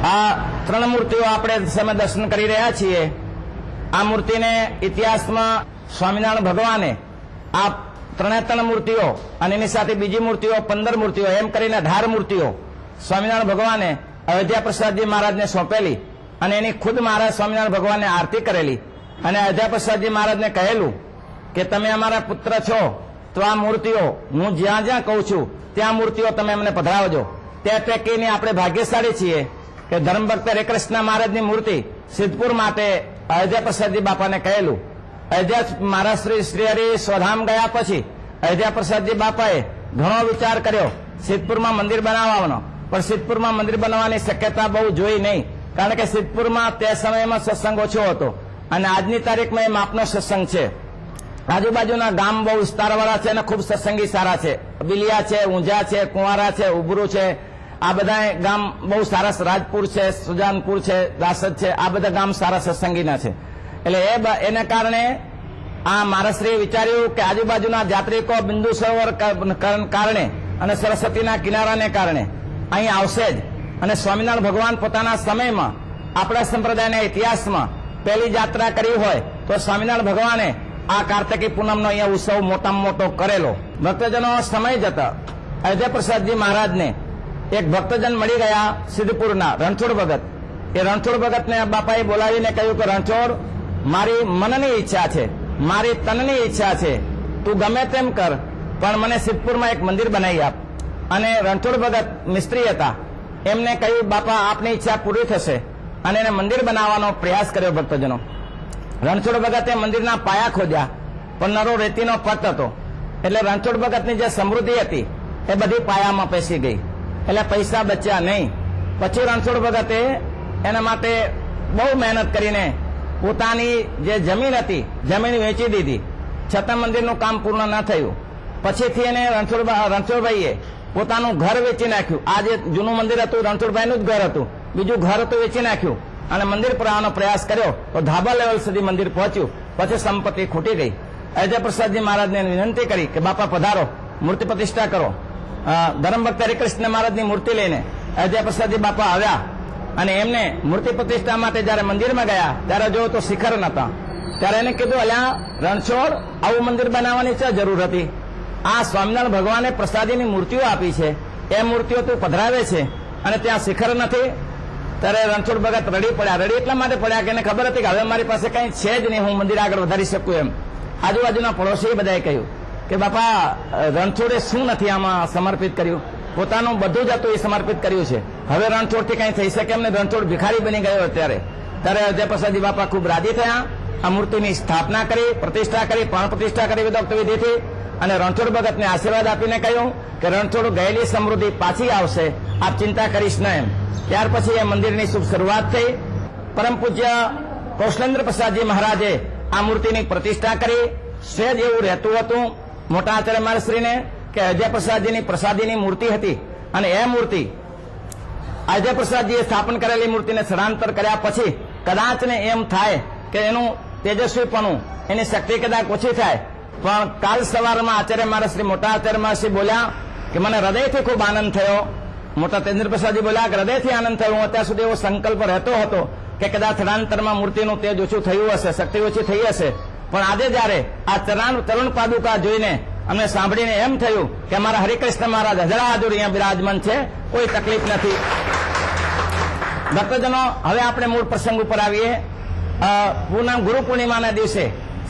આ ત્રણ મૂર્તિઓ આપણે સામે દર્શન કરી રહ્યા છીએ। આ મૂર્તિને ઇતિહાસમાં સ્વામિનારાયણ ભગવાને આ ત્રણ મૂર્તિઓ અને એની સાથે બીજી મૂર્તિઓ 15 મૂર્તિઓ એમ કરીને 18 મૂર્તિઓ સ્વામિનારાયણ ભગવાને અયોધ્યા પ્રસાદજી મહારાજને સોંપેલી અને એની ખુદ મહારાજ સ્વામિનારાયણ ભગવાનને આરતી કરેલી અને અયોધ્યા પ્રસાદજી મહારાજને કહેલું કે તમે અમારા પુત્ર છો તો આ મૂર્તિઓ હું જ્યાં જ્યાં કહું છું ત્યાં મૂર્તિઓ તમે અમને પધરાવજો। તે પૈકીની આપણે ભાગ્યશાળી છીએ કે ધર્મભક્ત હરિકૃષ્ણ મહારાજની મૂર્તિ સિદ્ધપુર માટે અયોધ્યા પ્રસાદજી બાપાને કહેલું। અયોધ્યા મહારાજ શ્રી હરિ સ્વધામ ગયા પછી અયોધ્યા પ્રસાદજી બાપાએ ઘણો વિચાર કર્યો સિદ્ધપુરમાં મંદિર બનાવવાનો, પણ સિદ્ધપુરમાં મંદિર બનાવવાની શક્યતા બહુ જોઈ નહીં, કારણ કે સિદ્ધપુરમાં તે સમયમાં સત્સંગ ઓછો હતો અને આજની તારીખમાં એ માપનો સત્સંગ છે। આજુબાજુના ગામ બહુ વિસ્તારવાળા છે અને ખૂબ સત્સંગી સારા છે। બિલિયા છે, ઊંઝા છે, કુંવારા છે, ઉભરું છે, આ બધા ગામ બહુ સારા, રાજપુર છે, સુજાનપુર છે, દાસદ છે, આ બધા ગામ સારા સત્સંગીના છે। એટલે એને કારણે આ મહારાજશ્રીએ વિચાર્યું કે આજુબાજુના જાત્રિકો બિંદુ સરોવર કારણે અને સરસ્વતીના કિનારાને કારણે અહીં આવશે જ, અને સ્વામિનારાયણ ભગવાન પોતાના સમયમાં આપણા સંપ્રદાયના ઇતિહાસમાં પહેલી યાત્રા કરી હોય તો સ્વામિનારાયણ ભગવાને આ કાર્તિકી પૂનમનો અહીંયા ઉત્સવ મોટામાં મોટો કરેલો। ભક્તજનો સમય જતા અયોધ્યા પ્રસાદજી મહારાજને એક ભક્તજન મળી ગયા સિદ્ધપુરના રણછોડ ભગત। એ રણછોડ ભગતને બાપાએ બોલાવીને કહ્યું કે રણછોડ, મારી મનની ઈચ્છા છે, મારી તનની ઈચ્છા છે, તું ગમે તેમ કર પણ મને સિદ્ધપુરમાં એક મંદિર બનાવી આપ। અને રણછોડ ભગત મિસ્ત્રી હતા, એમને કહ્યું બાપા આપની ઈચ્છા પૂરી થશે, અને એને મંદિર બનાવવાનો પ્રયાસ કર્યો। ભક્તજનો રણછોડ ભગતે મંદિરના પાયા ખોદ્યા પણ નરો રેતીનો પટ હતો, એટલે રણછોડ ભગતની જે સમૃદ્ધિ હતી એ બધી પાયામાં પેસી ગઈ, એટલે પૈસા બચ્યા નહીં। પછી રણછોડ ભગતે એના માટે બહુ મહેનત કરીને પોતાની જે જમીન હતી જમીન વેચી દીધી, છતાં મંદિરનું કામ પૂર્ણ ન થયું। પછીથી એને રણછોડભાઈએ પોતાનું ઘર વેચી નાખ્યું। આ જે જૂનું મંદિર હતું રણછોડભાઈનું જ ઘર હતું, બીજું ઘર હતું વેચી નાખ્યું અને મંદિર પુરાવાનો પ્રયાસ કર્યો તો ધાબા લેવલ સુધી મંદિર પહોંચ્યું। પછી સંપત્તિ ખૂટી ગઈ। અયોધ્યા પ્રસાદજી મહારાજને વિનંતી કરી કે બાપા પધારો, મૂર્તિ પ્રતિષ્ઠા કરો। ધર્મભક્ત હરિકૃષ્ણ મહારાજની મૂર્તિ લઈને અયોધ્યા પ્રસાદજી બાપા આવ્યા અને એમને મૂર્તિ પ્રતિષ્ઠા માટે જયારે મંદિરમાં ગયા ત્યારે જોયું તો શિખર નતા। ત્યારે એને કીધું, અલ્યા રણછોડ, આવું મંદિર બનાવવાની શું જરૂર હતી? આ સ્વામિનારાયણ ભગવાને પ્રસાદીની મૂર્તિઓ આપી છે, એ મૂર્તિઓ તું પધરાવે છે અને ત્યાં શિખર નથી? ત્યારે રણછોડ ભગત રડી પડ્યા। રડી એટલા માટે પડ્યા કે એને ખબર હતી કે હવે મારી પાસે કઈ છે જ નહીં, હું મંદિર આગળ વધારી શકું એમ। આજુબાજુના પડોશીએ બધાએ કહ્યું કે બાપા રણછોડે શું નથી આમાં સમર્પિત કર્યું? પોતાનું બધું જ હતું એ સમર્પિત કર્યું છે, હવે રણછોડથી કઈ થઈ શકે એમને? રણછોડ ભિખારી બની ગયો ત્યારે અયોધ્યા પ્રસાદજી બાપા ખૂબ રાજી થયા। આ મૂર્તિની સ્થાપના કરી, પ્રતિષ્ઠા કરી, પ્રાણ પ્રતિષ્ઠા કરી વિદોક્ત વિધિથી, અને રણછોડ ભગતને આશીર્વાદ આપીને કહ્યું કે રણછોડ ગયેલી સમૃદ્ધિ પાછી આવશે, આપ ચિંતા કરીશ ન એમ। ત્યાર પછી એ મંદિરની શુભ શરૂઆત થઈ। પરમ પૂજ્ય કૌશલેન્દ્ર પ્રસાદજી મહારાજે આ મૂર્તિની પ્રતિષ્ઠા કરી। સહેજ એવું રહેતું હતું મોટા આચાર્ય મહારાજશ્રીને કે અયોધ્યા પ્રસાદજીની પ્રસાદીની મૂર્તિ હતી અને એ મૂર્તિ અયોધ્યા પ્રસાદજીએ સ્થાપન કરેલી મૂર્તિને સ્થળાંતર કર્યા પછી કદાચ ને એમ થાય કે એનું તેજસ્વીપણું, એની શક્તિ કદાચ ઓછી થાય, પણ કાલ સવારમાં આચાર્ય મહારાજશ્રી, મોટા આચાર્ય મહારાજશ્રી બોલ્યા કે મને હૃદયથી ખૂબ આનંદ થયો। મોટા તેજેન્દ્ર પ્રસાદજી બોલ્યા કે હૃદયથી આનંદ થયો, હું અત્યાર સુધી એવો સંકલ્પ રહેતો હતો કે કદાચ સ્થળાંતરમાં મૂર્તિનું તેજ ઓછું થયું હશે, શક્તિ ઓછી થઈ હશે, પણ આજે જયારે આ ચરણ પાદુકા જોઈને અમને સાંભળીને એમ થયું કે અમારા હરિકૃષ્ણ મહારાજ હજરાજુર અહીંયા બિરાજમાન છે, કોઈ તકલીફ નથી। ભક્તજનો, હવે આપણે મૂળ પ્રસંગ ઉપર આવીએ। ગુરુ પૂર્ણિમાના દિવસે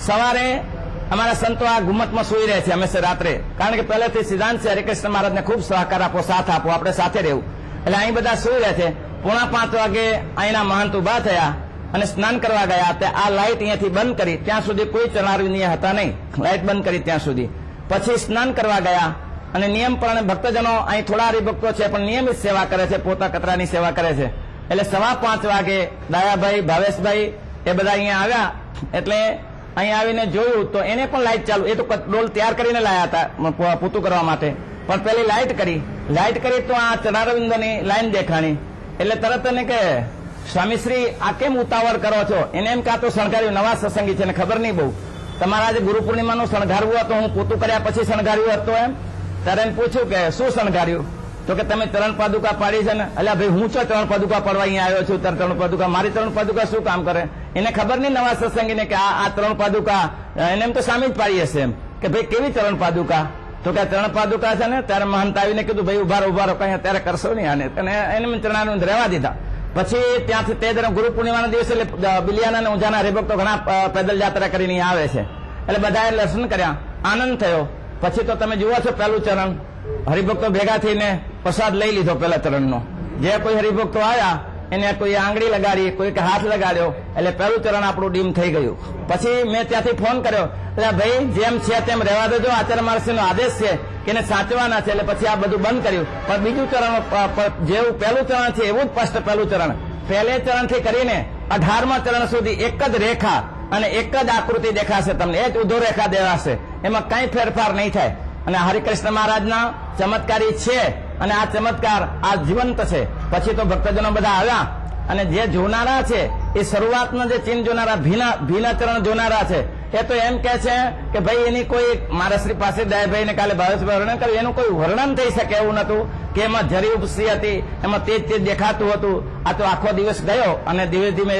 સવારે અમારા સંતો આ ગુમ્મતમાં સૂઈ રહે છે હંમેશા રાત્રે, કારણ કે પહેલેથી સિદ્ધાંત છે હરિકૃષ્ણ મહારાજને ખૂબ સહકાર આપો, સાથ આપો, આપણે સાથે રહેવું, એટલે અહીં બધા સૂઈ રહે છે। 4:45 વાગે અહીંના મહંત ઉભા થયા અને સ્નાન કરવા ગયા। આ લાઇટ અહીંયાથી બંધ કરી, ત્યાં સુધી કોઈ ચણારવિંદ હતા નહીં, લાઇટ બંધ કરી ત્યાં સુધી। પછી સ્નાન કરવા ગયા અને નિયમ પ્રમાણે ભક્તજનો અહીં થોડા હરિભક્તો છે પણ નિયમિત સેવા કરે છે, પોતા કતરાની સેવા કરે છે। એટલે 5:15 વાગે દયાભાઈ, ભાવેશભાઈ એ બધા અહીંયા આવ્યા, એટલે અહીં આવીને જોયું તો એને પણ લાઇટ ચાલુ, એ તો ડોલ તૈયાર કરીને લાયા હતા પૂતું કરવા માટે, પણ પેલી લાઇટ કરી તો આ ચણારવિંદોની લાઈન દેખાણી, એટલે તરત એને કે સ્વામીશ્રી આ કેમ ઉતાવળ કરો છો? એને એમ કાં તો શણગાર્યું, નવા સત્સંગી છે ને ખબર નહીં બહુ, તમારા આજે ગુરુ પૂર્ણિમાનું શણગારવું હતું, હું પૂતું કર્યા પછી શણગાર્યું હતું એમ? ત્યારે એને પૂછ્યું કે શું શણગાર્યું? તો કે તમે ચરણ પાદુકા પાડી છે ને? એટલે ભાઈ હું છો ચરણ પાદુકા પડવા અહીંયા આવ્યો છું, તાર ચરણ પાદુકા, મારી ચરણ પાદુકા શું કામ કરે? એને ખબર નહીં નવા સત્સંગીને કે આ ચરણ પાદુકા એને એમ તો સામે જ પાડી હશે એમ કે ભાઈ કેવી ચરણ પાદુકા? તો કે ચરણ પાદુકા છે ને. ત્યારે મહંત આવીને કીધું ભાઈ ઉભા રહો કઈ અત્યારે કરશો નહીં આને, અને એને ચરણારવિંદ રહેવા દીધા. પછી ત્યાંથી તે દરમિયાન ગુરુ પૂર્ણિમાના દિવસે બિલિયાના અને ઊંઝાના હરિભક્તો ઘણા પેદલ યાત્રા કરીને આવે છે, એટલે બધાએ દર્શન કર્યા, આનંદ થયો. પછી તો તમે જુઓ છો પહેલું ચરણ હરિભક્તો ભેગા થઈને પ્રસાદ લઈ લીધો પહેલા ચરણનો. જે કોઈ હરિભક્તો આવ્યા એને કોઈ આંગળી લગાડી, કોઈ હાથ લગાડ્યો, એટલે પહેલું ચરણ આપણું ડીમ થઈ ગયું. પછી મેં ત્યાંથી ફોન કર્યો, એટલે ભાઈ જેમ છે તેમ રહેવા દેજો, આચાર્ય મહારાજનો આદેશ છે કે એને સાચવાના છે. એટલે પછી આ બધું બંધ કર્યું. પણ બીજું ચરણ જેવું પહેલું ચરણ છે એવું જ સ્પષ્ટ પહેલું ચરણ, પહેલે ચરણથી કરીને 18મા ચરણ સુધી એક જ રેખા અને એક જ આકૃતિ દેખાશે તમને, એ જ ઉધો રેખા દેવાશે, એમાં કઈ ફેરફાર નહીં થાય. અને હરિકૃષ્ણ મહારાજના ચમત્કારી છે, અને આ ચમત્કાર આ જીવંત છે. પછી તો ભક્તજનો બધા આવ્યા, અને જે જોનારા છે એ શરૂઆતના જે ચિહ્ન જોનારા ભીના ચરણ જોનારા છે, એ તો એમ કે છે કે ભાઈ એની કોઈ મારા શ્રી પાસે દયાભાઈ ને કાલે ભાવેશભાઈ વર્ણન કર્યું, એનું કોઈ વર્ણન થઈ શકે એવું નતું કે એમાં જરી ઉપસી હતી, એમાં તેજ દેખાતું હતું. આ તો આખો દિવસ ગયો અને ધીમે ધીમે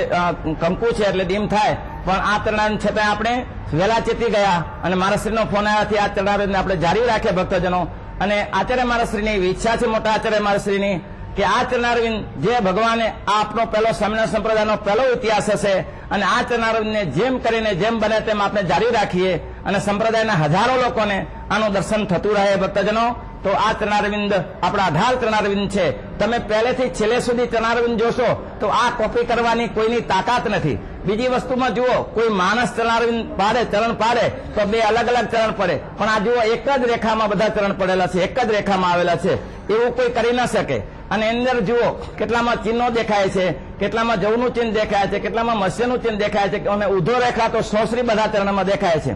કંકુ છે એટલે ડીમ થાય. પણ આ ચરણારવિંદ છતાં આપણે વહેલા ચેતી ગયા, અને મહારાજશ્રીનો ફોન આવ્યાથી આ ચરણારવિંદને આપણે જારી રાખીએ ભક્તજનો. અને આચાર્ય મહારાજશ્રીની એવી ઈચ્છા છે, મોટા આચાર્ય મહારાજશ્રીની, કે આ ચરણારવિંદ જે ભગવાને આપણો પહેલો સ્વામિનારાયણ સંપ્રદાયનો પહેલો ઇતિહાસ હશે, અને આ ચરણારવિંદને જેમ કરીને જેમ બને તેમ આપણે જારી રાખીએ, અને સંપ્રદાયના હજારો લોકોને આનું દર્શન થતું રહે ભક્તજનો. તો આ ચરણારવિંદ આપણા 18 ચરણારવિંદ છે. તમે પહેલેથી છેલ્લે સુધી ચરણારવિંદ જોશો તો આ કોપી કરવાની કોઈની તાકાત નથી. બીજી વસ્તુમાં જુઓ, કોઈ માણસ ચરણારવિંદ પાડે, ચરણ પાડે તો 2 અલગ અલગ ચરણ પડે, પણ આ જુઓ એક જ રેખામાં બધા ચરણ પડેલા છે, એક જ રેખામાં આવેલા છે, એવું કોઈ કરી ન શકે. અને અંદર જુઓ કેટલામાં ચિહ્નો દેખાય છે, કેટલામાં જવનું ચિહ્ન દેખાય છે, કેટલામાં મત્સ્યનું ચિહ્ન દેખાય છે, અને ઉધો રેખા તો સોસરી બધા ચરણમાં દેખાય છે.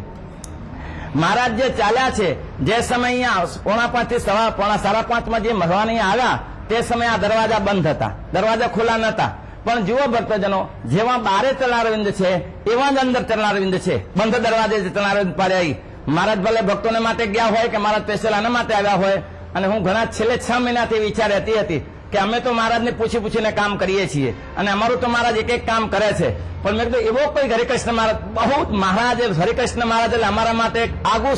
મહારાજ જે ચાલ્યા છે, જે સમય અહીંયા 4:45 થી 5:45 જે ભગવાન અહીંયા આવ્યા તે સમયે આ દરવાજા બંધ હતા, દરવાજા ખુલ્લા નતા. પણ જુઓ ભક્તજનો, જેવા બારે ચરણારવિંદ છે એવા જ અંદર ચરણારવિંદ છે, બંધ દરવાજે ચરણારવિંદ પાડ્યા. મહારાજ ભલે ભક્તોને માટે ગયા હોય કે મહારાજ સ્પેશિયલ આના માટે આવ્યા હોય. અને હું ઘણા છેલ્લે 6 મહિનાથી વિચાર રહેતી હતી કે અમે તો મહારાજને પૂછીને કામ કરીએ છીએ, અને અમારું તો મહારાજ એક કામ કરે છે. પણ મેં કીધું એવો કોઈ હરિકૃષ્ણ મહારાજ, બહુ મહારાજ હરિકૃષ્ણ મહારાજ એટલે અમારા માટે આગું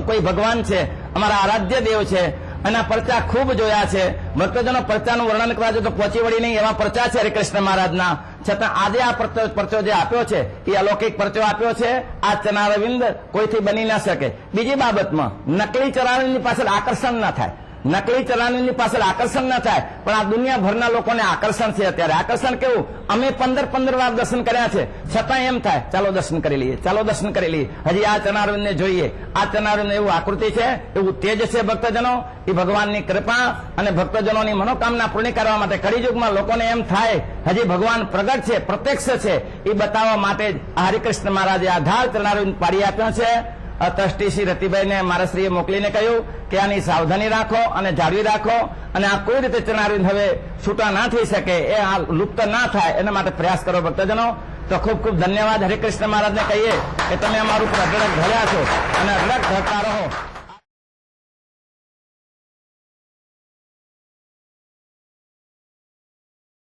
કોઈ ભગવાન છે, અમારા આરાધ્ય દેવ છે. એના પરચા ખૂબ જોયા છે ભક્તજનો. પરચાનું વર્ણન કરવા જો તો પહોંચી વળી નહીં એવા પરચા છે હરિકૃષ્ણ મહારાજના. છતાં આજે આ પરચો જે આપ્યો છે એ અલૌકિક પરચો આપ્યો છે. આ ચરણારવિંદ કોઈથી બની ના શકે. બીજી બાબતમાં, નકલી ચરણારવિંદની પાછળ આકર્ષણ ના થાય, નકલી ચરણારવિંદની પાછળ આકર્ષણ ના થાય, પણ આ દુનિયાભરના લોકોને આકર્ષણ છે. અત્યારે આકર્ષણ કેવું, અમે 15 વાર દર્શન કર્યા છે, છતાં એમ થાય ચાલો દર્શન કરી લઈએ, ચાલો દર્શન કરી લઈએ, હજી આ ચરણારવિંદને જોઈએ. આ ચરણારવિંદ એવું આકૃતિ છે, એવું તેજ છે ભક્તજનો. એ ભગવાનની કૃપા અને ભક્તજનોની મનોકામના પૂર્ણ કરવા માટે કળિયુગમાં લોકોને એમ થાય હજી ભગવાન પ્રગટ છે, પ્રત્યક્ષ છે, એ બતાવવા માટે જ આ હરિકૃષ્ણ મહારાજે આ 18 ચરણારવિંદ પાડી આપ્યો છે. ટ્રસ્ટી શ્રી રતિભાઈને મારા શ્રીએ મોકલીને કહ્યું કે આની સાવધાની રાખો અને જાળવી રાખો, અને આ કોઈ રીતે ચરણારવિંદ હવે છૂટા ના થઈ શકે, એ આ લુપ્ત ના થાય એના માટે પ્રયાસ કરો ભક્તજનો. તો ખૂબ ખૂબ ધન્યવાદ હરિકૃષ્ણ મહારાજને કહીએ કે તમે અમારું અઢળક ધર્યા છો અને અઢળક ધરતા રહો.